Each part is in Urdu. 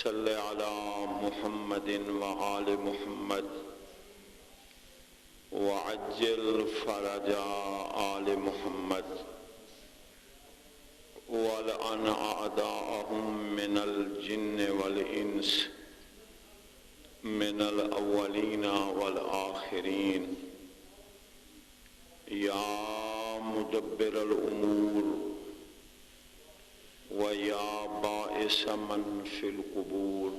صل على محمد وآل محمد وعجل فرج آل محمد ولعن أعداءهم من الجن والإنس من الأولين والآخرين يا مدبر الأمور ويا بائس من في القبور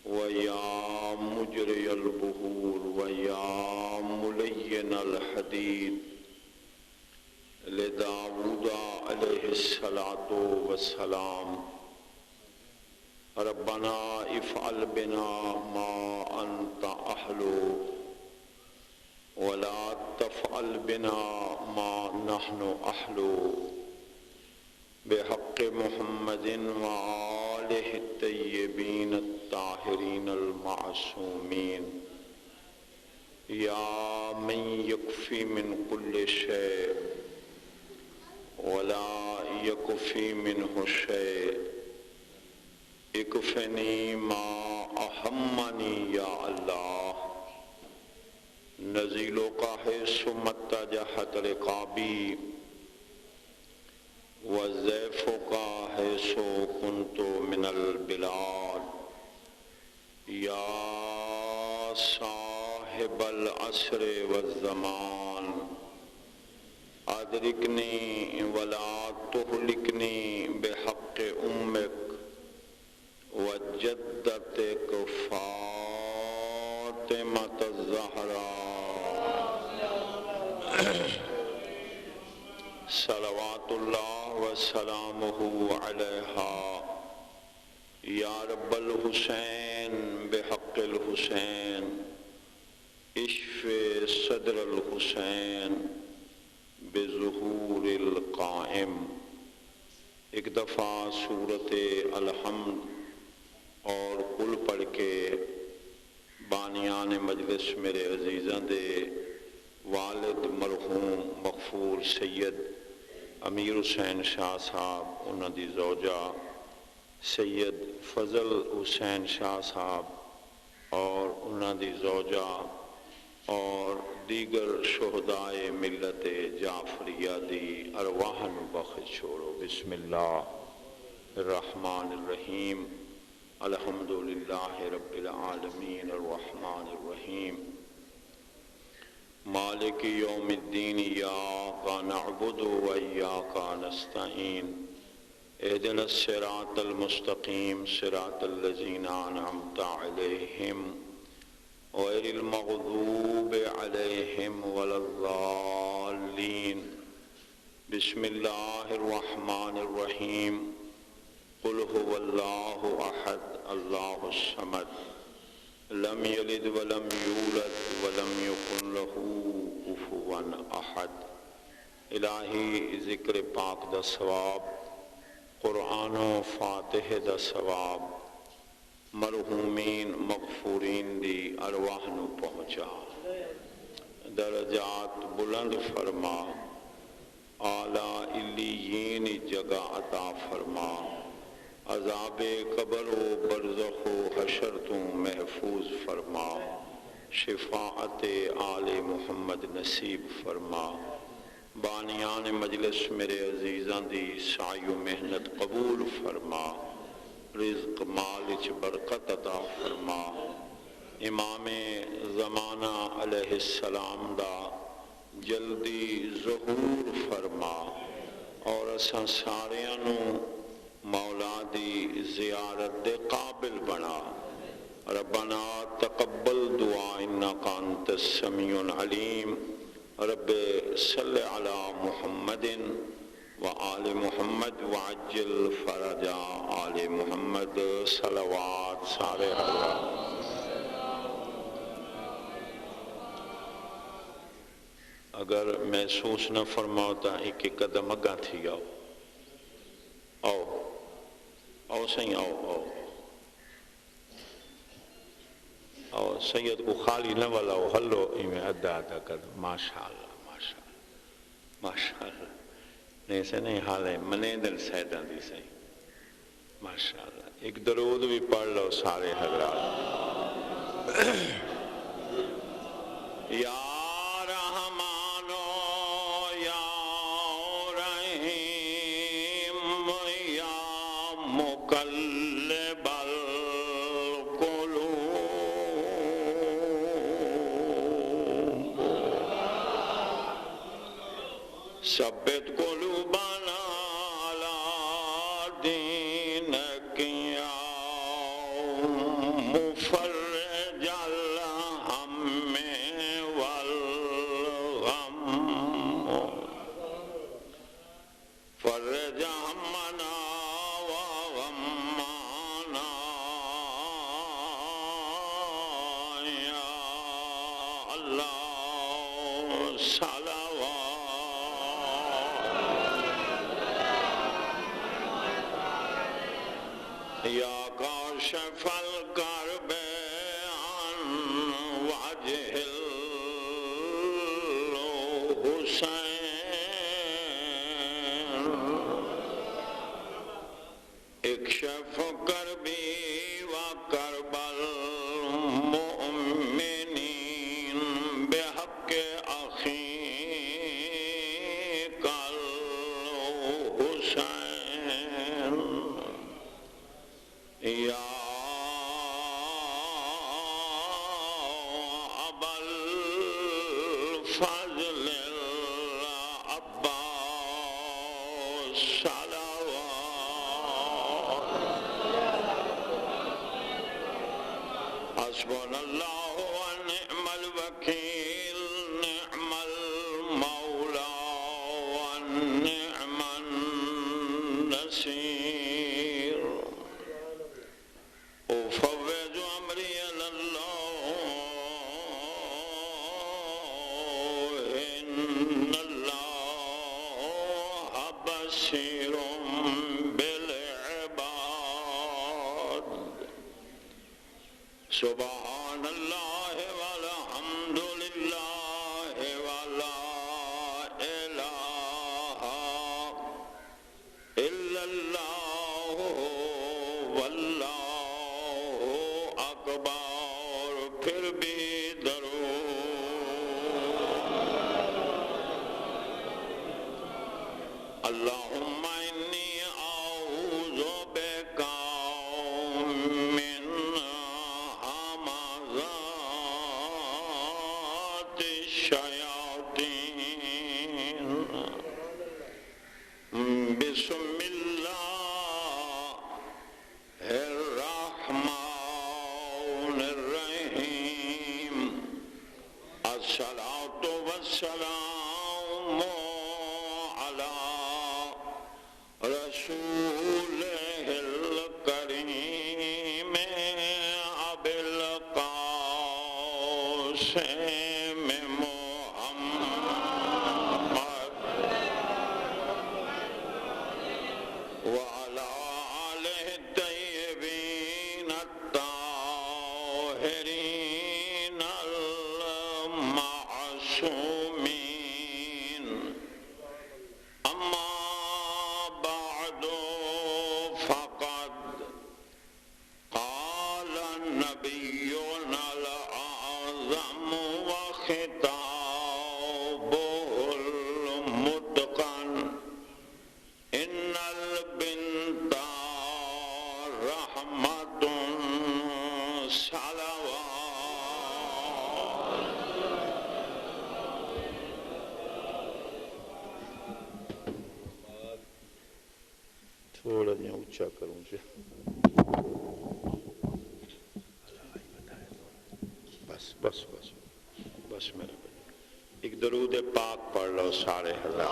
ويا مجري البحور ويا ملين الحديد لداود عليه الصلاة والسلام ربنا افعل بنا ما أنت أهله ولا تفعل بنا ما نحن أهله بحق محمد وآله الطيبين الطاهرين المعصومين يا من يكفي من كل شيء ولا يكفي منه شيء اكفني ما أهمني يا الله نزيلك حيث متجهت رقابي وزيفك حيث كنت من البلاد يا صاحب العصر والزمان أدركني ولا تهلكني بحق أمك وجدتك فاطمة الزهراء صلوات الله وسلامه عليها يا رب الحسين بحق الحسين اشف صدر الحسين بظہور القائم۔ ایک دفعہ سورۃ الحمد اور قل پڑھ کے بانیان مجلس میرے عزیزاں دے والد مرحوم مغفور سید امیر حسین شاہ صاحب انہاں دی زوجہ سید فضل حسین شاہ صاحب اور انہاں دی زوجہ اور دیگر شہدائے ملت جعفریہ دی ارواح نو بخش چھوڑو۔ بسم اللہ الرحمن الرحیم الحمدللہ رب العالمین الرحمن الرحیم مالک یوم الدین ایاک نعبد و ایاک نستعین اہدنا الصراط المستقیم صراط الذین انعمت علیہم غیر المغضوب علیہم ولا الضالین۔ بسم اللہ الرحمن الرحیم قل هو اللہ احد اللہ الصمد لم یلد ولم یولد ولم یکن له کفوا احد۔ الہی ذکر پاک دا ثواب، قرآن و فاتح دا ثواب مرحومین مغفورین دی ارواح نو پہنچا، درجات بلند فرما، اعلیٰ علیین جگہ عطا فرما، عذاب قبر و برزخ و حشر تو محفوظ فرما، شفاعت آل محمد نصیب فرما، بانیان مجلس میرے عزیزاں دی سعی و محنت قبول فرما، رزق مالچ برکت عطا فرما، امام زمانہ علیہ السلام دا جلدی ظہور فرما اور اساں ساریاں نو مولا دی زیارت دے قابل بنا۔ ربنا تقبل دعا انکا انت السمیع العلیم۔ رب صلی علی محمد وآل محمد وعجل فرج آل محمد۔ صلوات سارے حضرات۔ اگر محسوس نہ فرماؤ تا ایک ایک قدم اگاں تھی آؤ آؤ آؤ سہی آؤ آؤ آؤ سید کو خالی نہ والاؤ ہلو ایمیں ادا ادا کر ماشاءاللہ ماشاءاللہ ماشاءاللہ نہیں سے نہیں حال ہے منے دل سیدان دی سہی ماشاءاللہ ایک درود بھی پڑھ لو سارے حضرات. یا رحمانو یا رحیم یا مقلب القلوب ثبت قلوبنا علی دینک یا مفرج الہم والغم فرج ہمنا وغمنا یا اللہ صلوات. یا کاشف الکرب عن وجہ الحسین اکشف کربی وکرب المؤمنین بحق اخیک الحسین یا ابا الفضل العباس صلوات. حسبنا اللہ ونعم الوکیل نعم المولا ونعم النصير. أفوض أمري إلى الله إن الله بصير بالعباد. سبحان الله والحمد لله ولا إله إلا الله والله اکبر. پھر بھی درود. اللہم انی اعوذ بک من همزات الشیاطین. بسم اللہ الرحمن الرحیم. الصلاة والسلام علی رسولہ الکریم ابی القاسم محمد وعلى آله الطيبين الطاهرين المعصومين. أما بعد فقد قال نبينا الأعظم وخطابه المتقن إن البنت رحمة صلوات. تھوڑا جہاں اونچا کروں سے بس بس بس بس میرا ایک درود پاک پڑھ لو سارے حضرات.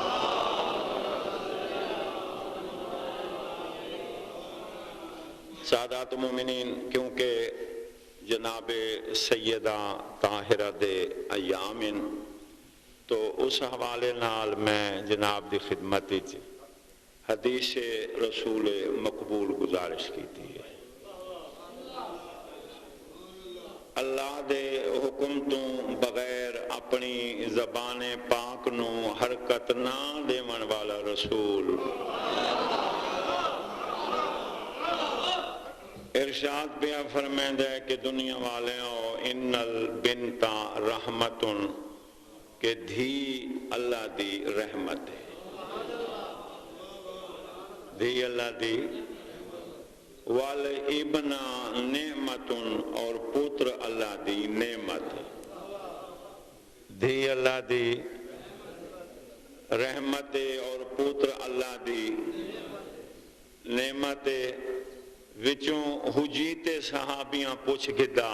سادات مومنین، کیونکہ جناب سیدہ طاہرہ دے ایام تو اس حوالے نال میں جناب دی خدمت وچ حدیث رسول مقبول گزارش کی تھی. اللہ دے حکم تو بغیر اپنی زبان پاک نو حرکت نہ دیون والا رسول ارشاد پیا فرمائندا ہے کہ دنیا والوں ان البنتا رحمتن کہ دھی اللہ دی رحمت ہے، دھی اللہ دی، والابنا نعمتن اور پتر اللہ دی نعمت، دھی اللہ دی رحمت اور پتر اللہ دی نعمت۔ وچوں حجیت صحابیاں پوچھ گدا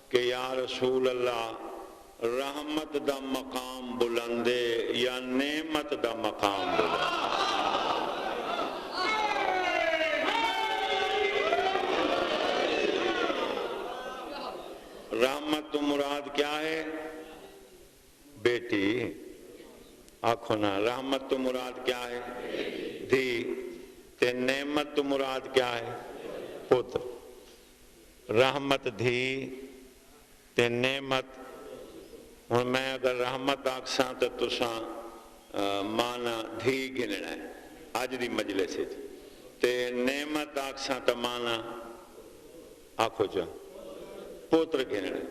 کہ یا رسول اللہ رحمت دا مقام بلندے یا نعمت دا مقام بلند؟ رحمت تو مراد کیا ہے بیٹی؟ آنکھوں نا، رحمت تو مراد کیا ہے دھی، تے نعمت تو مراد کیا ہے پتر۔ رحمت دھی تے نعمت، ہن میں اگر رحمت آکساں تو تساں مانا دھی گننا ہے اج دی مجلس وچ، تے نعمت آکساں تو مانا آکھو جا پتر گننا ہے۔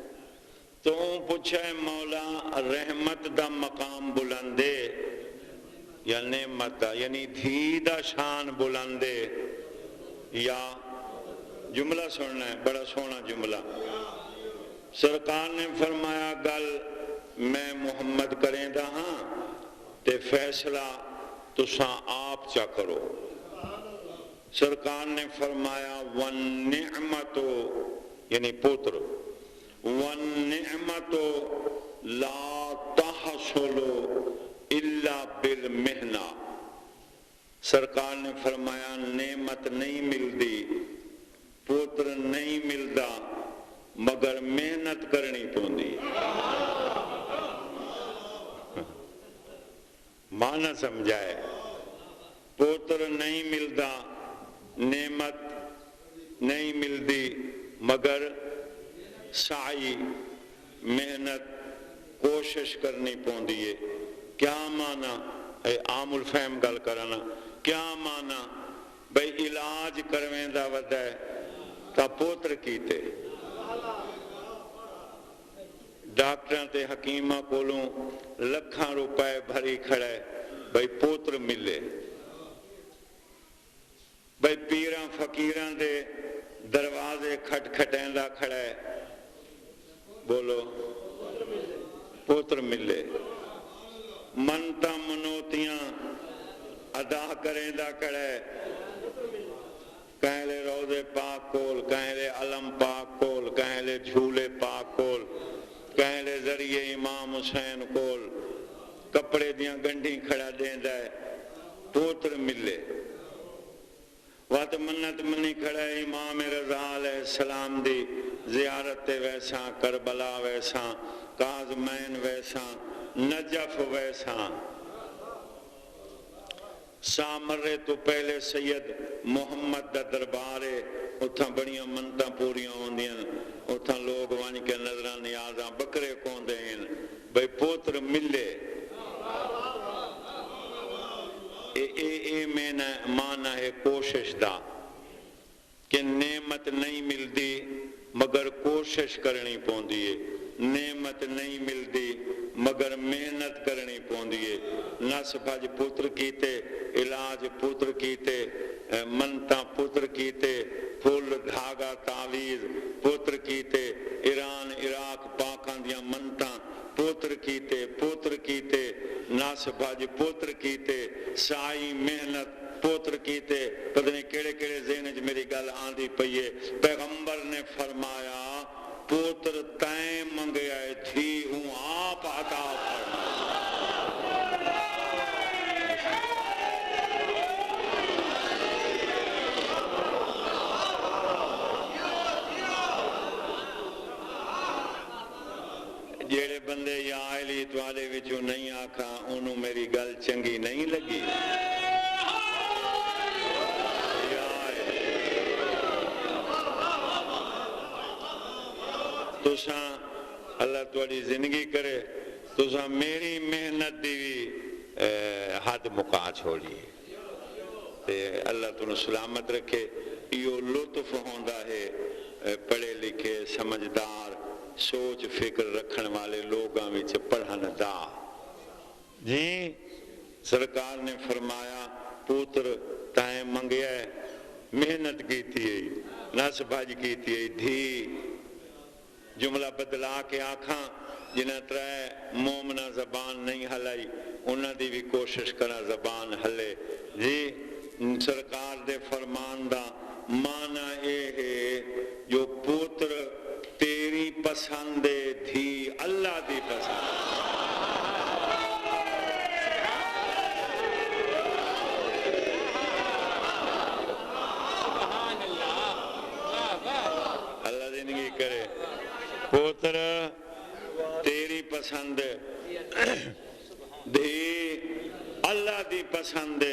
تو پوچھا ہے مولا رحمت دا مقام بلندے یا نعمت دا، یعنی دھی دا شان بلندے یا جملہ سننا ہے، بڑا سونا جملہ۔ سرکار نے فرمایا گل میں محمد کریں دا ہاں تے فیصلہ تساں آپ چا کرو۔ سرکار نے فرمایا وَالنِّعْمَتُ یعنی پتر، وَالنِّعْمَتُ لَا تَحْصُلُ إِلَّا بِالْمِحْنَةِ، سرکار نے فرمایا نعمت نہیں ملدی، پتر نہیں ملدا مگر محنت کرنی پوندی۔ معنی سمجھائے، پتر نہیں ملدا، نعمت نہیں ملدی مگر سعی محنت کوشش کرنی پوندی ہے۔ کیا معنی؟ اے عام الفہم گل کرنا، کیا معنی؟ بھئی علاج کرویں دا ودا ہے تا پوتر کیتے، ڈاکٹراں تے حکیمہ کولوں لکھاں روپے بھری کھڑے بھئی پوتر ملے، بھئی پیراں فقیراں دے دروازے کھٹ کھٹیندا کھڑے، بولو پوتر ملے، منتا منوتیاں ادا کریں دا کڑے، کہیں لے روضے پاک کول، کہیں لے علم پاک کول، کہیں لے جھولے پاک کول، کہیں لے ذریعے امام حسین کول کپڑے دیاں گنڈی کھڑا دیں دائے پوتر ملے۔ وقت منت منی کھڑا ہے امام رضا علیہ السلام دی زیارت ویساں، کربلا ویساں، کاظمین ویساں، نجف ویساں، سامرے تو پہلے سید محمد دا دربارے اتھاں بڑیاں منتاں پوریاں ہوندیاں، اتھاں لوگ وانی کے نظران نیازاں بکرے کوندے ہیں بھئی پوتر ملے۔ اے میں مانا ہے کوشش دا کہ نعمت نہیں ملدی مگر کوشش کرنی پوندی ہے، نعمت نہیں ملدی مگر محنت کرنی پوندی ہے۔ نس بھج پتر کیتے، علاج پتر کیتے، منتا پتر کیتے، پھول دھاگا تعویذ پتر کیتے، ایران عراق پاکان دیاں منتا پتر کیتے، پتر کیتے، نس بھج پتر کیتے، سائی محنت پوتر کیتے۔ پتہ نہیں کیڑے کیڑے ذہن جو میری گل آندھی پئیے، پیغمبر نے فرمایا پوتر تائیں منگے آئے تھی ہوں آپ عطا فرما۔ جیڑے بندے یا آئلیت والے وچوں نہیں آکھا انہوں میری گل چنگی نہیں لگی۔ تساں اللہ تواڈی زندگی کرے، تساں میری محنت دی بھی حد مکا چھوڑی تے اللہ تنوں سلامت رکھے۔ یہ لطف ہوندا ہے محنت کیتی ہے نس بھج کیتی ہے دھی جملہ بدلا کے آکھاں جنہیں ترائے مومنہ زبان نہیں ہلائی انہاں دی بھی کوشش کرا زبان ہلے جی سرکار دے فرمان دا معنی اے ہے جو پوتر تیری پسند تھی اللہ دی پسند اللہ زندگی کرے پوتر تیری پسند دھی اللہ دی پسند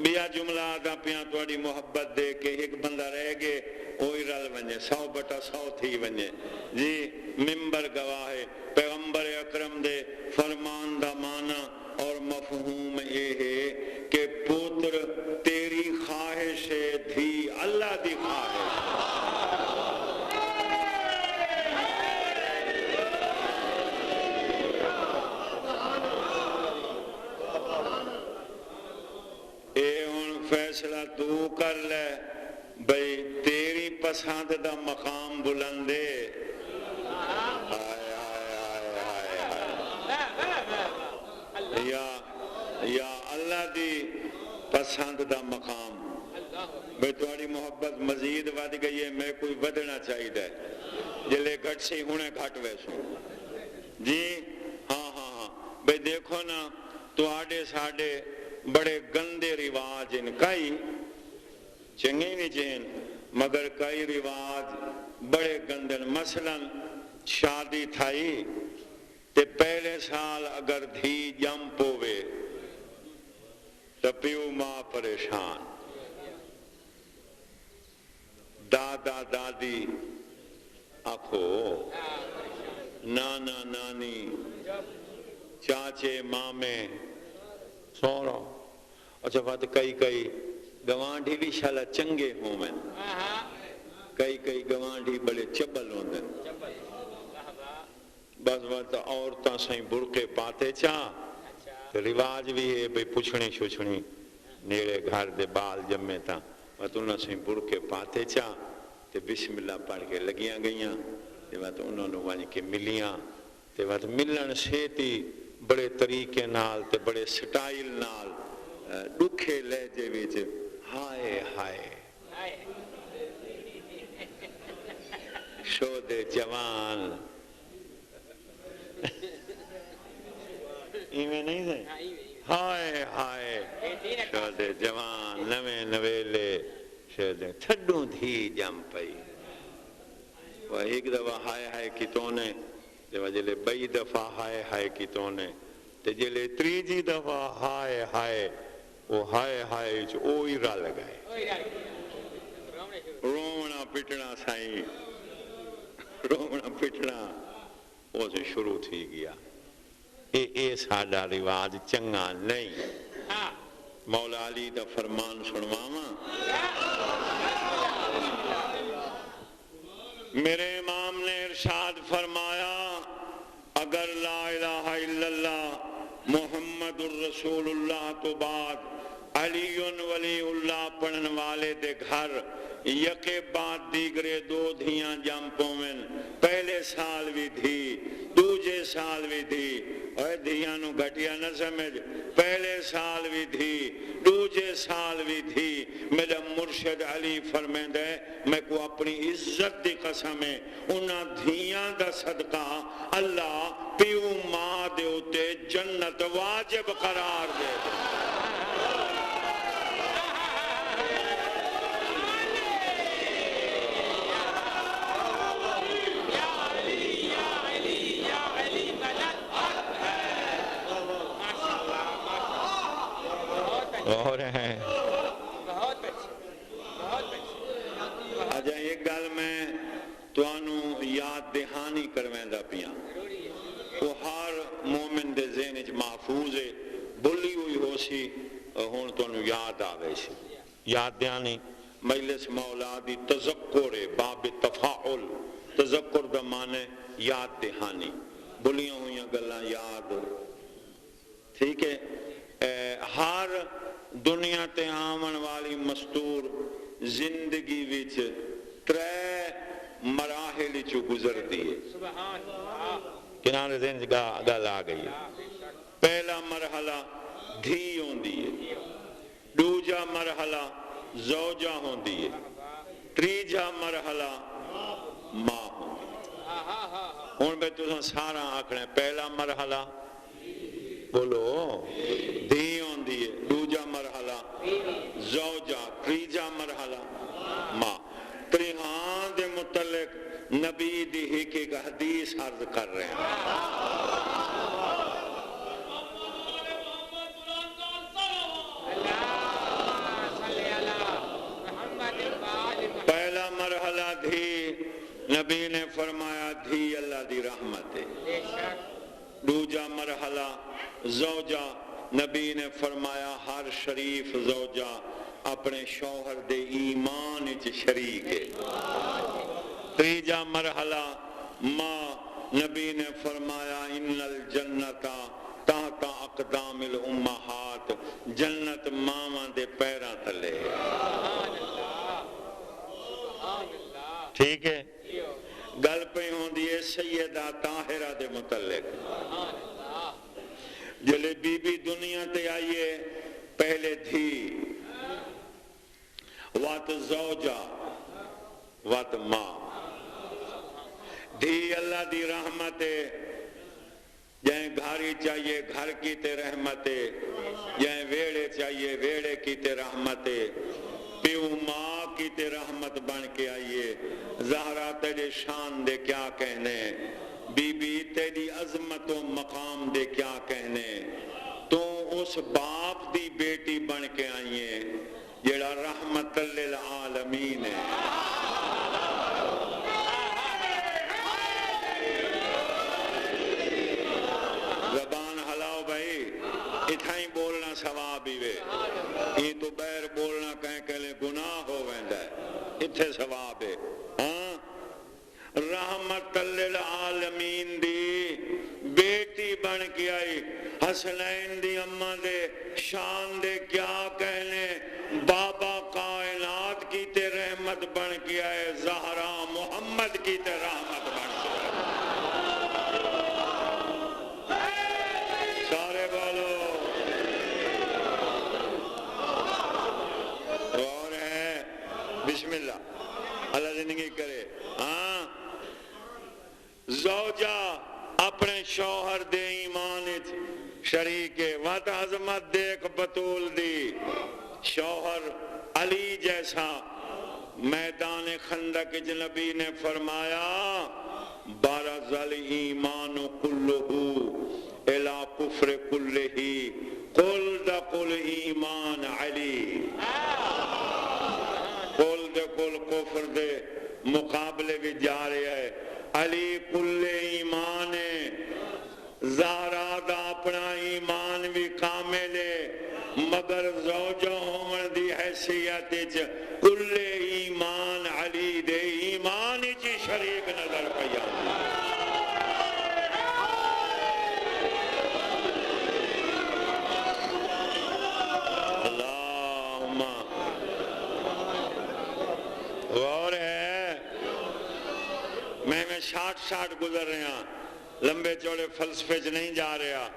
بیا جملہ آدھا پیاں توڑی محبت دے کے ایک بندہ رہ گے وہی رل ونجے 100/100 تھی ونجے جی ممبر گواہ ہے پیغمبر اکرم دے فرمان دا معنی اور مفہوم یہ ہے کہ پوتر تیری خواہش تھی اللہ دی خواہش فیصلہ تو کر لے بھئی تیری پسند دا مقام بلندے یا اللہ دی پسند دا مقام بھئی تمہاری محبت مزید ود گئی ہے میں کوئی ودنا چاہیے جلے گھٹ سی ہونے گھٹ ویسوں جی ہاں بھئی دیکھو نا تو آڑے ساڑے بڑے گندے رواج ان کئی چنگے نہیں چین مگر کئی رواج بڑے گندے مثلا شادی تھائی تے پہلے سال اگر دھی جم پوے تو پیو ماں پریشان دادا دادی آکھو نانا نانی چاچے مامے سونا اچھا بات کئی گوانڈی بھی شالا چنگے ہوں میں کئی گوانڈی بڑے چبل ہوں دن بس بات عورتاں سائیں برقے پاتے چاہ رواج بھی ہے بھئی پچھنی شچھنی نیڑے گھر دے بال جمے تھا بات انہوں سائیں برقے پاتے چاہ تے بسم اللہ پڑھ کے لگیاں گئیاں تے بات انہوں نے وانی کے ملیاں تے بات ملن سیتی بڑے طریقے نال تے بڑے سٹائل نال دکھے لہجے وچ ہائے شود جوان ایویں نہیں دے ہائے شود جوان نویں نویلے شود تھڈوں دھی جم پئی وہ ایک دفعہ ہائے کی تونے جو جلے بئی دفعہ ہائے کی تونے تے جلے تریجی دفعہ ہائے وہ ہائے اوہی را لگائے رونا پٹنا سائیں رونا پٹنا وہ سے شروع تھی گیا اے ساڑا رواج چنگا نہیں مولا علی دا فرمان سنواما میرے امام نے ارشاد فرمایا اگر لا الہ الا اللہ محمد الرسول اللہ تو بعد علی ولی اللہ پڑھن والے دے گھر یکے بعد دیگرے 2 دھیاں جم پومن پہلے سال بھی تھی دوجے سال بھی تھی اور دھیاں نو گھٹیا نہ سمجھ پہلے سال بھی تھی دوجے سال بھی تھی میرا مرشد علی فرمائند ہے میں کو اپنی عزت دی قسم ہے انہاں دھیاں دا صدقہ اللہ پیو ماں دے ہوتے جنت واجب قرار دے اور ہیں آجا ایک گل میں توانو یاد دہانی کرویں دا پیاں وہ ہر مومن دے ذہن محفوظ ہے بلی ہوئی ہو سی ہون توانو یاد آوے سی یاد دہانی مجلس مولا دی تذکر باب تفاعل تذکر دا معنی یاد دہانی بلیاں ہوئیاں گلاں یاد ٹھیک ہے ہر دنیا تے آمن والی مستور زندگی وچ ترے مراحل چو گزر دیے کنارے دن گل آ گئی پہلا مرحلہ دھی ہوندی ہے دوجا مرحلہ زوجہ ہوندی ہے تیجا مرحلہ ماں ہوندی ہے ہن میں تساں سارا آکھنا پہلا مرحلہ بولو دھی ہوندی ہے دوجا مرحلہ زوجہ تیجا مرحلہ ماں تریہاں دے متعلق نبی دی ایک حدیث عرض کر رہے ہیں پہلا مرحلہ دھی نبی نے فرمایا دھی اللہ دی رحمت ہے دوجا مرحلہ زوجہ نبی نے فرمایا ہر شریف زوجہ اپنے شوہر دے ایمان وچ شریک ہے تیجا مرحلہ ماں نبی نے فرمایا ان الجنتا تحت اقدام الامہات جنت ماواں دے پیراں تلے ٹھیک ہے گل پہ ہوندی ہے سیدہ طاہرہ دے متعلق جلے بی بی دنیا تے آئیے پہلے تھی وات زوجہ وات ماں دھی اللہ دی رحمت جائیں گھاری چاہیے گھر کی تے رحمت جائیں ویڑے چاہیے ویڑے کی تے رحمت پیو ماں کی تے رحمت بن کے آئیے زہرا تیرے شان دے کیا کہنے بی بی تیری عظمت و مقام دے کیا کہنے تو اس باپ دی بیٹی بن کے آئیے جڑا رحمت للعالمین ہے زبان ہلاؤ بھائی اتھائیں بولنا ثواب ہی وے یہ تو بیر بولنا کہیں کہ لے گناہ ہو ویندا ہے اتھے ثواب ہے ہاں رحمت للعالمین دی بیٹی بن کے آئی حسنین دی اماں دے شان دے کیا کہنے بابا کائنات کی تے رحمت بن کے آئے زہرا محمد کی تے رحمت بن کے آئے سارے بولو اور ہے بسم اللہ اللہ زندگی کرے ہاں زوجہ اپنے شوہر دے ایمان شریک وات عظمت دیکھ بطول دی شوہر علی جیسا میدان خندق نبی نے فرمایا بارز الایمان کلہو الى کفر کلہی قل دقل ایمان علی قل دقل کفر دے مقابلے بھی جا رہے ہے علی کل ایمان زہرا دا اپنا ایمان بھی کامل ہے مگر زوجہ ہومن دی حیثیت کل ایمان علی دے ایمان چی شریک نظر پیا اللہم غور ہے میں شارٹ گزر رہے ہیں لمبے چوڑے فلسفے چ نہیں جا رہا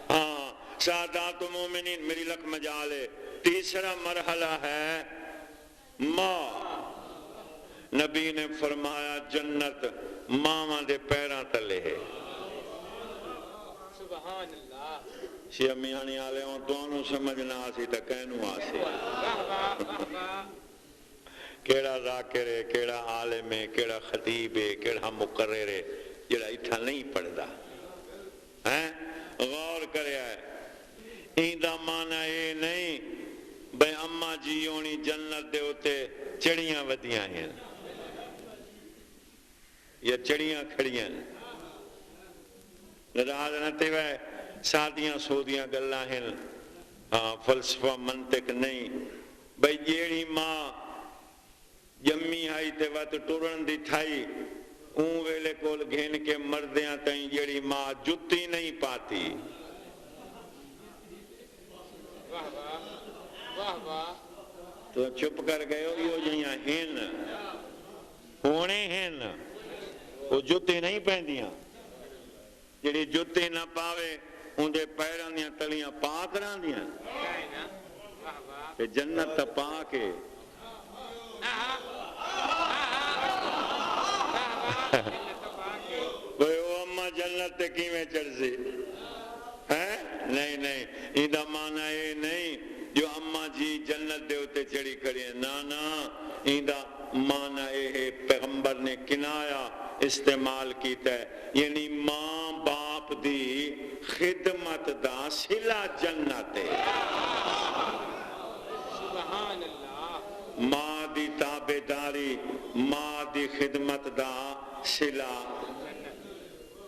ہاں سادات مومنین میری لک مجال ہے تیسرا مرحلہ ہے ماں نبی نے فرمایا جنت ماں دے پیراں تلے ہے سبحان اللہ شیعہ میانی آلے ہوں دونوں سمجھنا آسی تا کہنوں آسی کیڑا ذاکر ہے کیڑا عالم ہے کیڑا خطیب ہے کیڑا مقرر ہے جڑا اتھا نہیں پڑھدا غور کریا ہے ایندہ معنی یہ نہیں بھئی اماں جیونی جنت دے ہوتے چڑیاں ودیاں ہیں یا چڑیاں کھڑیاں نراز نتے وے سادیاں سودیاں گلاں ہیں فلسفہ منطق نہیں بھئی جیڑی ماں جمی آئی تے وقت ٹورن دی تھائی اون ویلے کول گھن کے مردیاں تائیں جیڑی ماں جتی نہیں پاتی تو چپ کر گئے ہو یہ جہاں ہن ہونے ہن وہ جُتے نہیں پہندیاں جڑی جُتے نہ پاوے اندے پیراں دیاں تلیاں پاک رہندیاں تے جنت تا پا کے کوئی او اماں جنت تے کیویں چڑھسی ہے نہیں نہیں ایندا معنی یہ نہیں جو اماں جی جنت دے اتے چڑھی کھڑی ہیں نا ایندا معنی یہ پیغمبر نے کنایا استعمال کیتا ہے یعنی ماں باپ دی خدمت دا صلہ جنت ہے سبحان اللہ ماں دی تابعداری ماں دی خدمت دا صلہ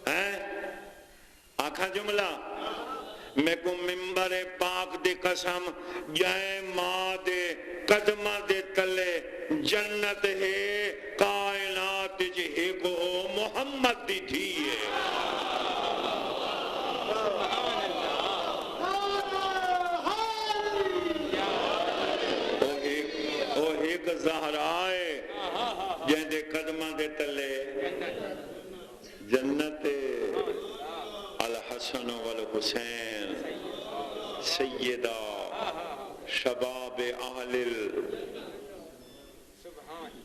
ہے آکھا جملہ میں کو ممبر پاک دی قسم جائے ماں دے قدمہ دے تلے جنت ہے کائنات جہے کو محمد دی تھی ہے او ایک زہرائے جہاں دے قدمہ دے تلے جنت الحسن والحسین سیدہ شباب اہل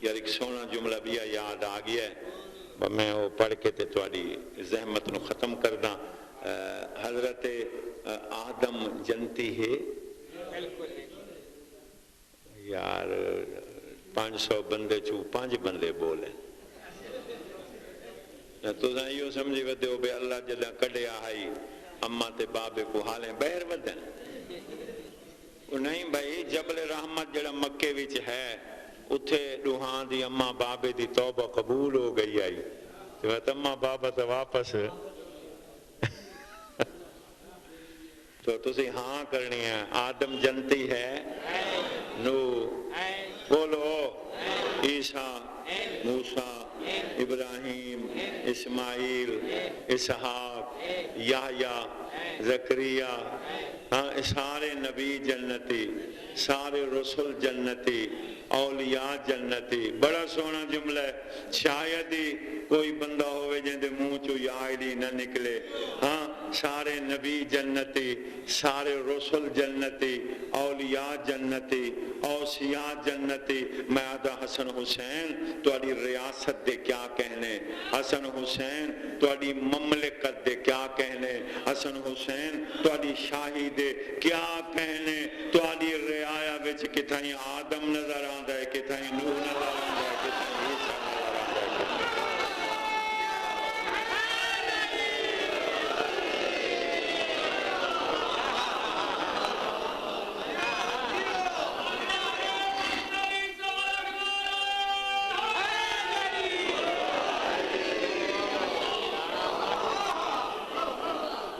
یار ایک سونا جملہ بھی یاد آ گیا ہے میں وہ پڑھ کے تے تواڈی زحمت نو ختم کردا حضرت آدم جنتی ہے یار 500 بندے چو 5 بندے بولے تو یہ سمجھی ودے ہو بے اللہ جلہ کڑے آئی اماں تے بابے کو حالیں بہر ودن نہیں بھائی جبل رحمت جڑا مکے وچ ہے اتھے روحان دی اماں بابے دی توبہ قبول ہو گئی آئی تو اماں بابا تو واپس تو تسی ہاں کرنی ہے آدم جنتی ہے نو بولو عیسیٰ موسیٰ ابراہیم اسماعیل اسحاق یحییٰ زکریا سارے نبی جنتی سارے رسول جنتی اولیاء جنتی بڑا سونا جملہ ہے شاید ہی کوئی بندہ ہوئے جن دے منہ چو یا علی نہ نکلے ہاں سارے نبی جنتی سارے رسول جنتی اولیاء جنتی اوصیاء جنتی میں آدھا حسن حسین تواڈی ریاست دے کیا کہنے حسن حسین تواڈی مملکت دے کیا کہنے حسن حسین تواڈی شاہی دے کیا کہنے تواڈی رعایا وچ کتھائیں آدم نظر آندا ہے کتھائیں نوح نظر آندا ہے کتھائیں عیسیٰ نظر آندا ہے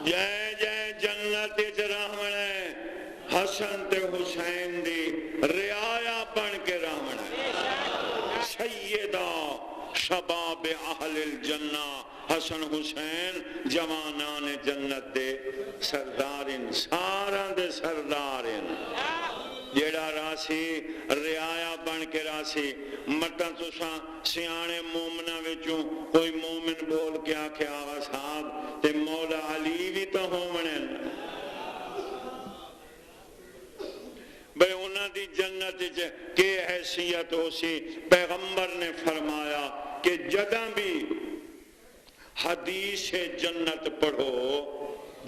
جے جے جنت وچ رہنا ہے حسن تے حسین دی رعایا بن کے رہنا ہے سیدہ شباب اہل الجنہ حسن حسین جوانان جنت دے سردارن ساراں دے سردارن جیڑا راسی رعایا بن کے راسی مٹن تساں سیانے مومنہ وچوں کوئی مومن بول کے آکھے آوا صاحب تے مولا علی بھی تو ہومنے بھئی انہاں دی جنت کے حیثیت ہو سی پیغمبر نے فرمایا کہ جدہ بھی حدیث جنت پڑھو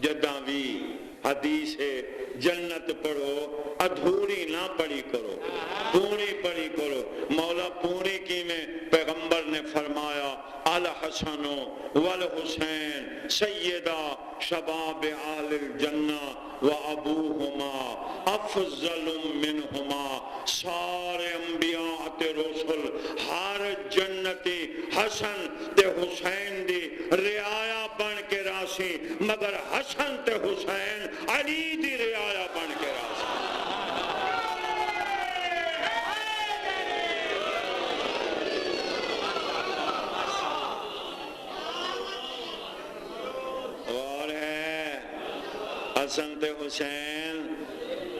جدہ بھی حدیث جنت پڑھو ادھوری نہ پڑھی کرو پوری پڑھی کرو مولا پوری کی میں پیغمبر نے فرمایا الحسن والحسین سیدہ شباب اہل الجنہ وابوہما افضل منہما سارے انبیاء تے رسول ہر جنتی حسن تے حسین دی رعایا بن کے راسی مگر حسن تے حسین علی دی رعایا بن کے راسی اور ہے حسن تے حسین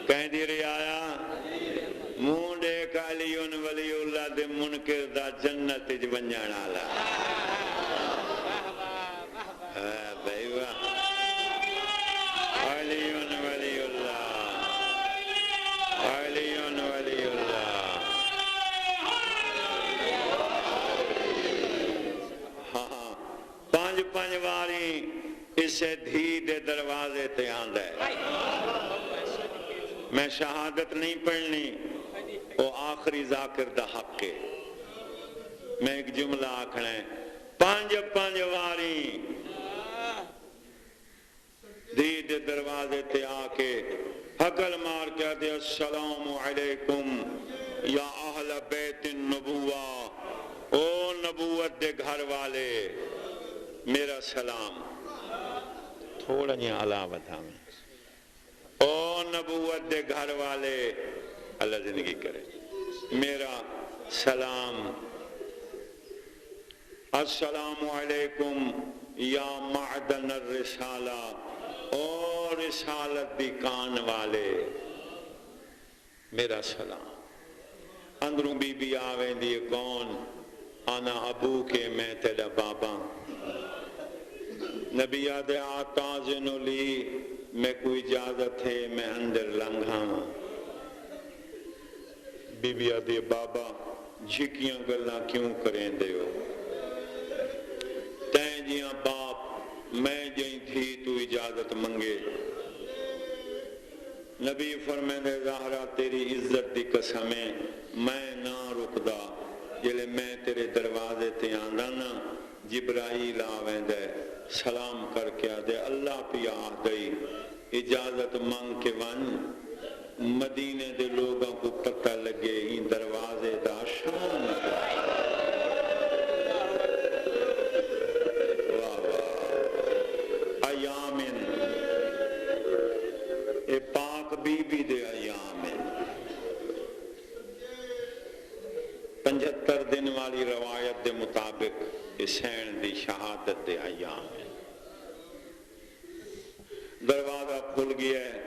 کہیں دی رعایا منہ دے کردہ جنت وچ ونجن والا بھائی واہ علی ولی اللہ علی ولی اللہ ہاں پانچ واری اسے دھی دے دروازے تے آندا ہے میں شہادت نہیں پڑھنی وہ آخری ذاکر دا حق ہے میں ایک جملہ آکھنا ہے پانچ واری دھی دے دروازے تے آ کے حقل مار کے دے السلام علیکم یا اہل بیت النبوہ او نبوت دے گھر والے میرا سلام تھوڑا جی علاوہ تھا میں او نبوت دے گھر والے اللہ زندگی کرے میرا سلام السلام علیکم یا معدن الرسالہ اور رسالت دی کان والے میرا سلام اندروں بی بی آویں دی کون انا ابو کے میں تیرا بابا نبی آدھے آتازن لی میں کوئی اجازت ہے میں اندر لنگھا بی بی آدھے بابا جھکیاں گلنا کیوں کریں دے ہو تین جیاں باپ میں جائیں تھی تو اجازت منگے نبی فرمیندے زہرا تیری عزت دی قسمیں میں نہ رکدا جلے میں تیرے دروازے تے آندا نا جبرائیل آویندے سلام کر کے آدھے اللہ پی آدھائی اجازت مانگ کے ون مدینے دے لوگوں کو پتہ لگے ہی دروازے دا شان ایامن اے پاک بی بی دے ایامن 75 دن والی روایت دے مطابق حسین دی شہادت دے ایام ہے دروازہ کھل گیا ہے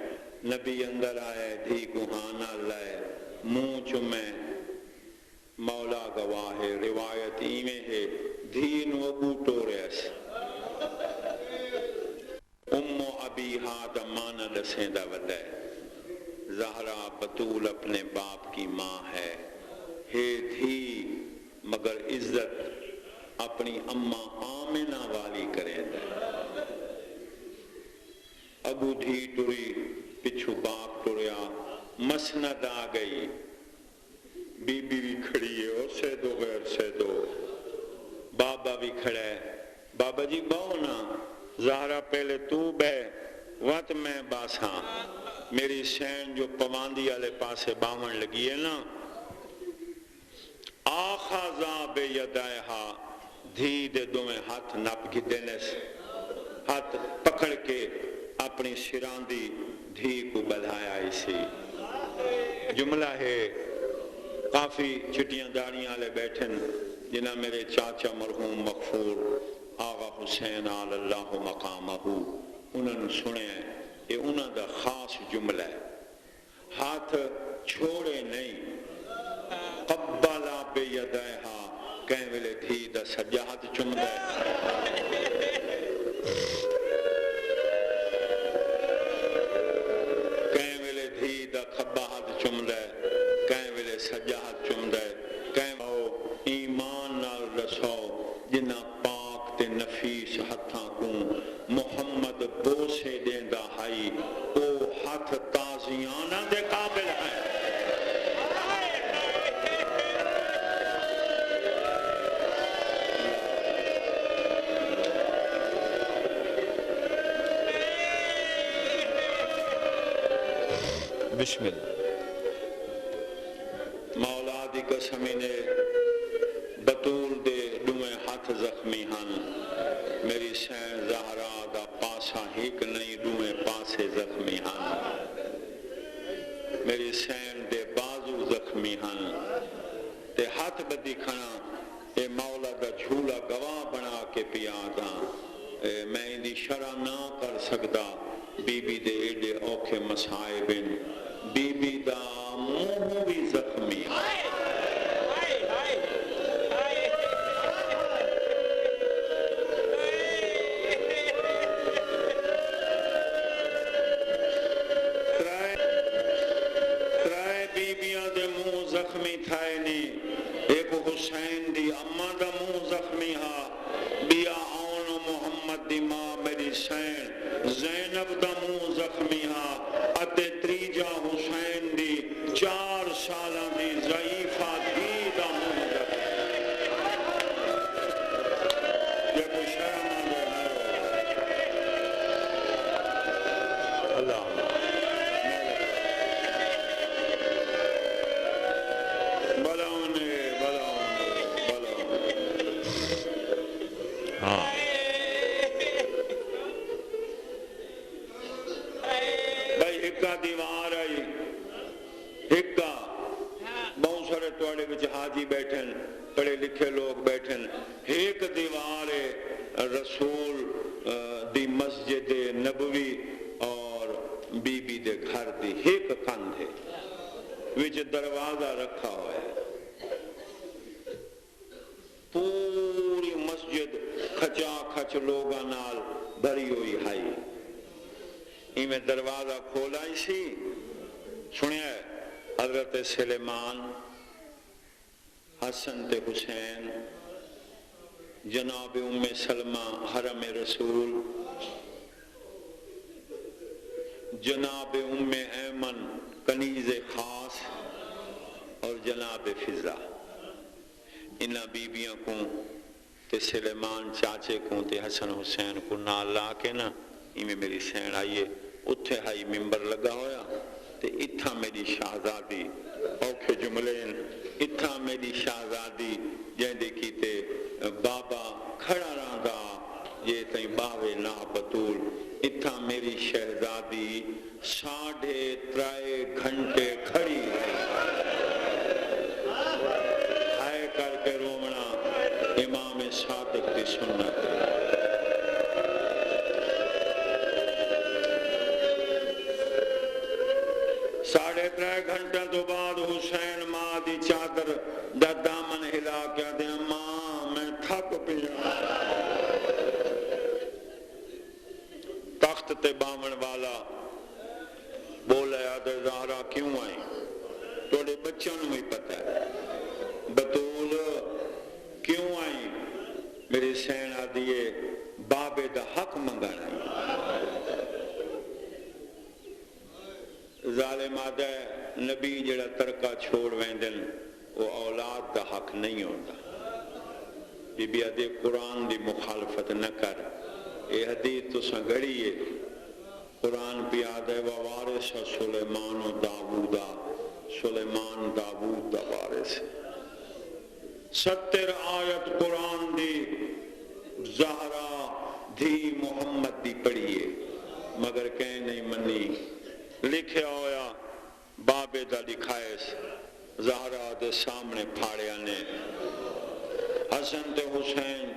نبی اندر آئے دھی کو ہانا لائے منہ چمے مولا گواہ ہے روایت ایمیں ہے دھین و بوٹو ریس امو ابی ہاتھ مانا دسیندہ وڈے زہرا بطول اپنے باپ کی ماں ہے دھی مگر عزت اپنی اماں آمنہ والی کریں دے ابو دھی ٹری پچھو باپ ٹریا مسند آ گئی بی بی بھی کھڑی ہے اور سے دو غیر سے دو بابا بھی کھڑا ہے بابا جی باؤ نا زہرا پہلے تو بے وقت میں باساں میری سین جو پواندی والے پاسے باون لگی ہے نا آخذا بے یدائہا دھی دے دویں ہاتھ نپ کی دینے سے ہاتھ پکڑ کے اپنی شراندی دھی کو بلھایا اسی جملہ ہے کافی چٹیاں داڑیاں لے بیٹھن جنہ میرے چاچا مرحوم مغفور آغا حسین آل اللہ مقامہ انہوں نے سنے ہیں یہ انہوں دا خاص جملہ ہے ہاتھ چھوڑے نہیں قبلا بے یدائہا کہیں ویلے تھی دا سجاہت چمدہ ہے کہیں ویلے تھی دا خباہت چمدہ ہے کہیں ویلے سجاہت چمدہ ہے کہیں وہ ایمان نال رسو جنہ پاک تے نفیس ہتھاں کو محمد بوسے دیندہ ہائی او ہاتھ تازیانہ دے قابل ہیں بسم اللہ مولا دی قسمی نے بطول دے دوئے ہاتھ زخمی ہن میری سین زہرا دا پاسا ہیک نہیں دوئے پاسے زخمی ہن میری سین دے بازو زخمی ہن تے ہاتھ بدی کھنا اے مولا دا جھولا گواہ بنا کے پیا دا میں اندی شرع نہ کر سکتا بی بی دے ایڈے اوکھے مسائبن بی بی دا منہ بھی زخمی ہاں بھائی ایک دیوار آئی ایک بہت سارے توڑے وچ حاجی بیٹھن پڑھے لکھے لوگ بیٹھن ایک دیوار رسول دی مسجد نبوی اور بی بی دے گھر دی ایک کندھ ہے وچ دروازہ رکھا ہوا ہے پوری مسجد کھچا کھچ لوگاں نال بھری ہوئی ہائی میں دروازہ کھولا ہی سی سنیا ہے حضرت سلیمان حسن تے حسین جناب ام سلمہ حرم رسول جناب ام ایمن کنیز خاص اور جناب فضا انہاں بیبیاں کو تے سلیمان چاچے کو تے حسن حسین کو نال لا کے نا میں میری سین آئیے اتھے ہائی ممبر لگا ہویا تے اتھا میری شہزادی اوکھے جملین اتھا میری شہزادی جہندے کی تے بابا کھڑا رہندا یہ تئیں باوے نا بطول اتھا میری شہزادی 3.5 گھنٹے کھڑی رہی ہائے کر کے رومنا امام صادق دی سنت 3.5 گھنٹے تو بعد حسین ماں دی چادر دا دامن ہلا کے دے ماں میں تھک پیا تخت تے بامن والا بولا یاد زہرا کیوں آئی توڑے بچوں میں پتہ ہے بطول کیوں آئی میری سین آدھیے بابے دا حق منگن آئی ظالم آدھا نبی جڑا ترکہ چھوڑ ویندن وہ اولاد دا حق نہیں ہوتا بی بی آدھے قرآن دی مخالفت نہ کر اے حدیث تو سنگڑی ہے قرآن پہ آدھے ووارث سلیمان و داوودا سلیمان داوود دا وارث 70 آیت قرآن دی زہرا دھی محمد دی پڑھیے مگر کہیں نہیں منی لکھیا ہویا بابے دا لکھائے زہرا دے سامنے پھاڑیا نے حسن تے حسین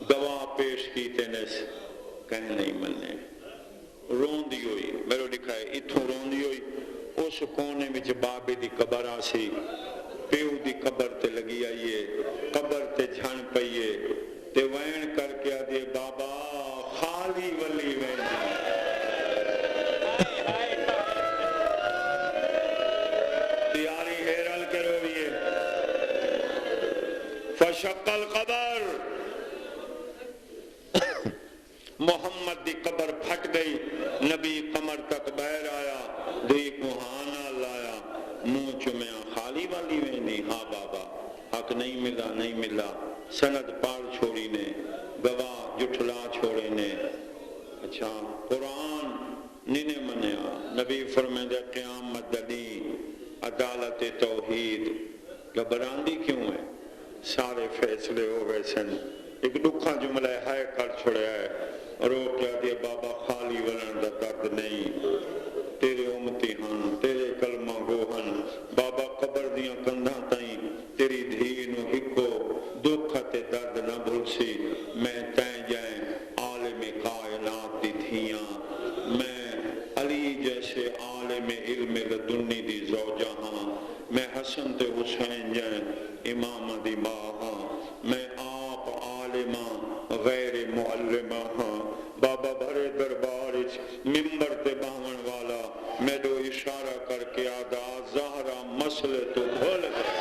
گواہ پیش کیتے نے کہیں نہیں مننے رون دی ہوئی میرے لکھائے اتھوں رون دی ہوئی اس کونے میں بابے دی قبر آسی پیو دی قبر تے لگی آئیے قبر تے جھن پئیے تے وین کر کے آدھے بابا خالی ولی وین دی فشق القبر محمد دی قبر پھٹ گئی نبی قمر تک بہر آیا دی کو ہانا لایا منہ چمیا خالی والی میں نہیں ہاں بابا حق نہیں ملا سند پاڑ چھوڑی نے گواہ جٹھلا چھوڑے نے اچھا قرآن نہیں منیا نبی فرمائے قیامت دلی عدالت توحید گھبراندی کیوں ہے سارے فیصلے ہو گئے سن ایک دکھا جملہ ہے کر چھوڑیا ہے رو کیا دیا بابا خالی ولن دا درد نہیں تیرے امتی ہن تیرے کلمہ گو ہن بابا قبر دیاں کندھاں تائیں تیری دھینو ہکو دکھا تے درد نہ بھول سی میں تین جائیں عالم کائنات دی دھیاں میں علی جیسے عالم علم لدنی دی زوجہ ہاں میں حسن تے حسین جائیں امام دی ماں ہاں میں آپ عالمہ غیر معلمہ ہاں بابا بھرے دربار ممبر تے باون والا میرے اشارہ کر کے آدھا زہرا مسئلے تو بھول گئے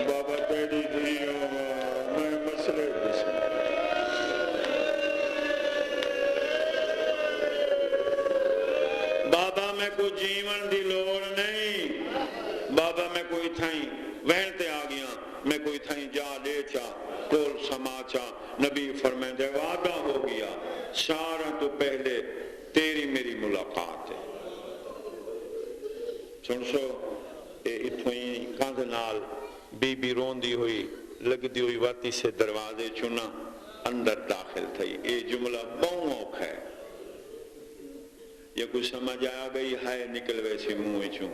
بابا تیری دھیوں میں مسئلے بابا میں کوئی جیون دی لوڑ نہیں بابا میں کوئی تھائیں وینتے آ گیا میں کوئی تھائیں جا لے چا کول سماچا نبی فرمائے دے وعدہ ہو گیا سارا تو پہلے تیری میری ملاقات ہے سن سو اتھوئی کاندھ نال بی بی رون دی ہوئی لگتی ہوئی واتی سے دروازے چنا اندر داخل تھی. یہ جملہ بہت اوکھا ہے. یہ کوئی سمجھ آیا گئی ہے نکل ویسے منہ چوں.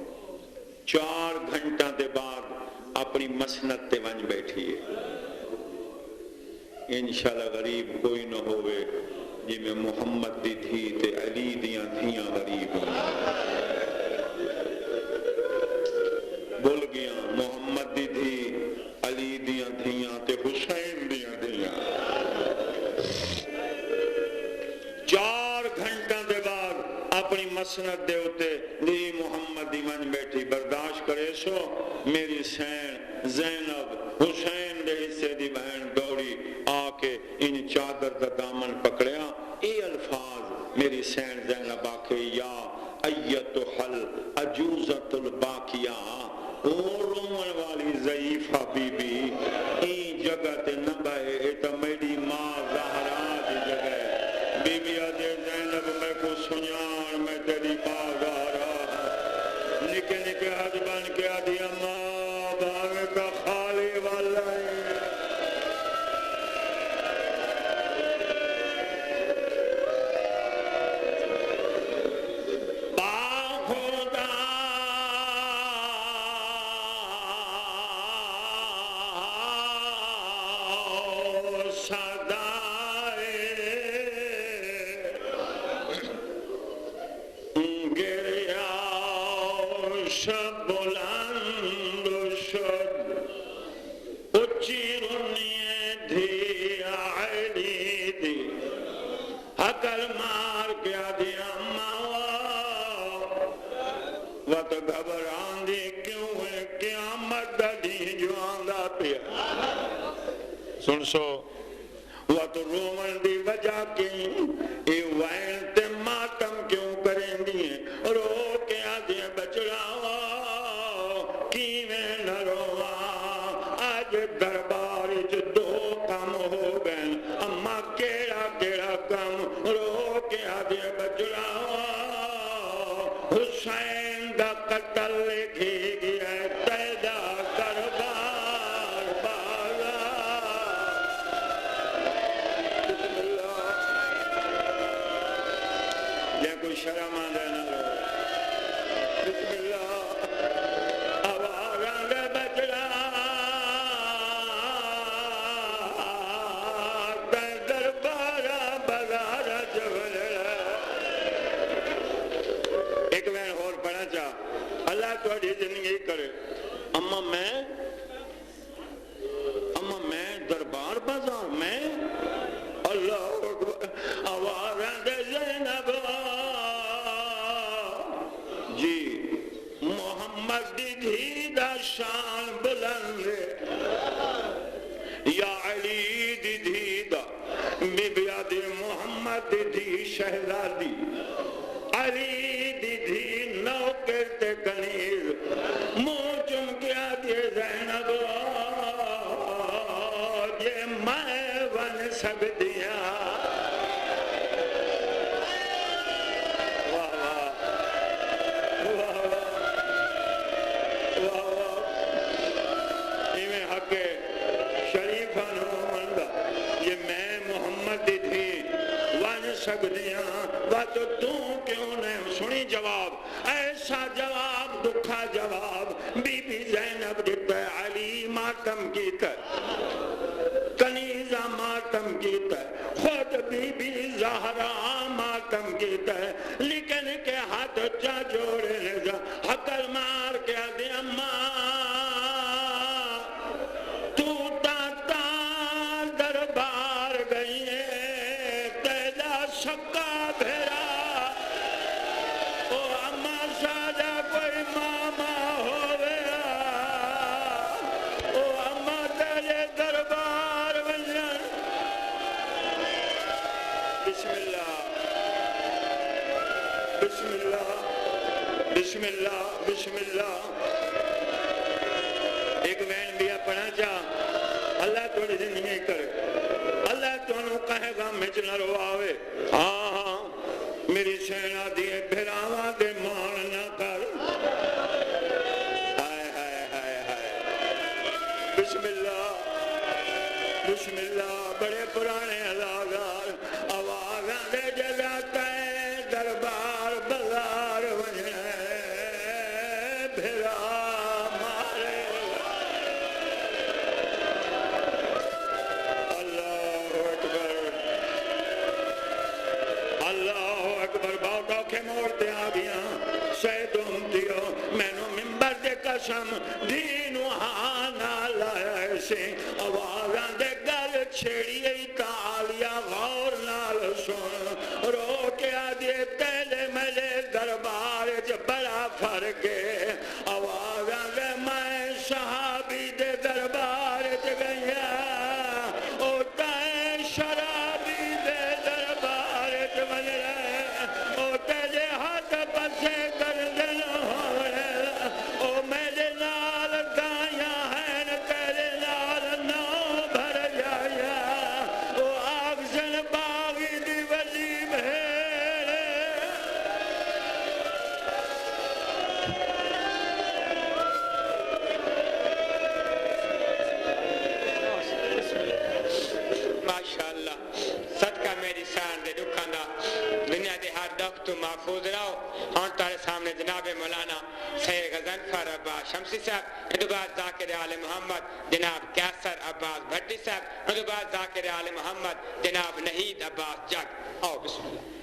4 گھنٹہ دے بعد اپنی مسند تے ونج بیٹھی ہے. انشاءاللہ غریب کوئی نہ ہوئے جی میں محمد دی تھی تے علی دیاں تھیاں غریب ہوں. بول گیا محمد دی تھی علی دیاں تھیاں تے حسین دیاں تھیاں. 4 گھنٹہ دے بعد اپنی مسند دے ہوتے دی محمد دی ونج بیٹھی. برداشت کرے سو میری سین زینب حسین دے حصے دی بہن دوڑی آ کے ان چادر دا دامن پکڑیا. اے الفاظ میری سین زینب آکے یا ایتھل عجوزۃ الباقیہ او رومن والی ضعیفہ بی بی این جگہ تے نہ بہے. اے تا میری ماں زہرا دی جگہ ہے. بی بی آدھے زینب میں کو سنیان میں تیری ماں زہرا. نکے نکے حد بن کے آدھی اماں باغ کا خالی والا ہے. سن سو وہ تو رومن دی وجہ کی اے وائن تے ماتم کیوں کریں دیئے. رو کے آدھے بچڑاوا کیویں نہ روا. آج دربار جو 2 کام ہو گئے. اما کیڑا کیڑا کام. رو کے آدھے بچڑاوا حسین دا قتل لکھی گیا ہے. تیدا شرم آدھے نہ رو. بسم اللہ آواران دے بچڑا تے دربارہ بازارہ جبلڑا. ایک میں اور پڑھا چاہ اللہ تھوڑی زندگی کرے. اما میں دربار بازار میں اللہ اکبر. آواران دے زینب محمد دی دا شان بلند یا علی دی دا بی بیاد محمد دی شہزادی علی دی نوکر تے کنیز منہ چم کیا دی زینب یہ میں ون سکدیاں. سکدیاں بات تو کیوں نہیں سنی. جواب ایسا جواب دکھا جواب بی بی زینب دیتا ہے. علی ماتم کیتا ہے, کنیزہ ماتم کیتا ہے, خود بی بی زہرا ماتم کیتا ہے, لیکن کے ہاتھ چا جوڑے لگا حقل مار کے آدھے اماں شکا بھیرا او اما ساجا کوئی ماما ہویا او اما تیرے دربار ونجن. بسم اللہ بسم اللہ بسم اللہ بسم اللہ. ایک بہن بھی پڑھا چاہ اللہ تھوڑی زندگی کرے. اللہ تونوں کہے گا مجھ نہ رواوے. ہاں میری سینا دیئے بھراواں دے مان نہ کر. ہائے ہائے ہائے ہائے. بسم اللہ بسم اللہ بڑے پرانے اداکار آوازاں دے جگہ تے دربار بازار وجنے بھرا مارے اللہ اکبر بہت اوکھے موڑتے آ گیا سیدوں دیو مینو ممبر دے قسم دینو ہانا لائے سے آوازاں دے گل چھیڑی ای تالیا غور نال سن رو کے آدھے تیلے ملے دربار چ بڑا فرق ہے آوازاں دے میں صحابی دے دربار چ گیا او تائیں شرابی دے دربار چ من رہے او تیرے ہاتھ پسے کر دن ہو رہے او میرے نال گایا ہیں تیرے نال نو بھر جایا او آگ سن باغی دی ولی بھیڑے ماشاءاللہ صدقہ میری شان دے دکھاں دا دنیا دے ہر دکھ تو محفوظ رہو ہون تارے سامنے جناب مولانا سید غضنفر عباس شمسی صاحب ادو بعد ذاکر آل محمد جناب کیسر عباس بھٹی صاحب ادو بعد ذاکر آل محمد جناب نہید عباس جگ آؤ بسم اللہ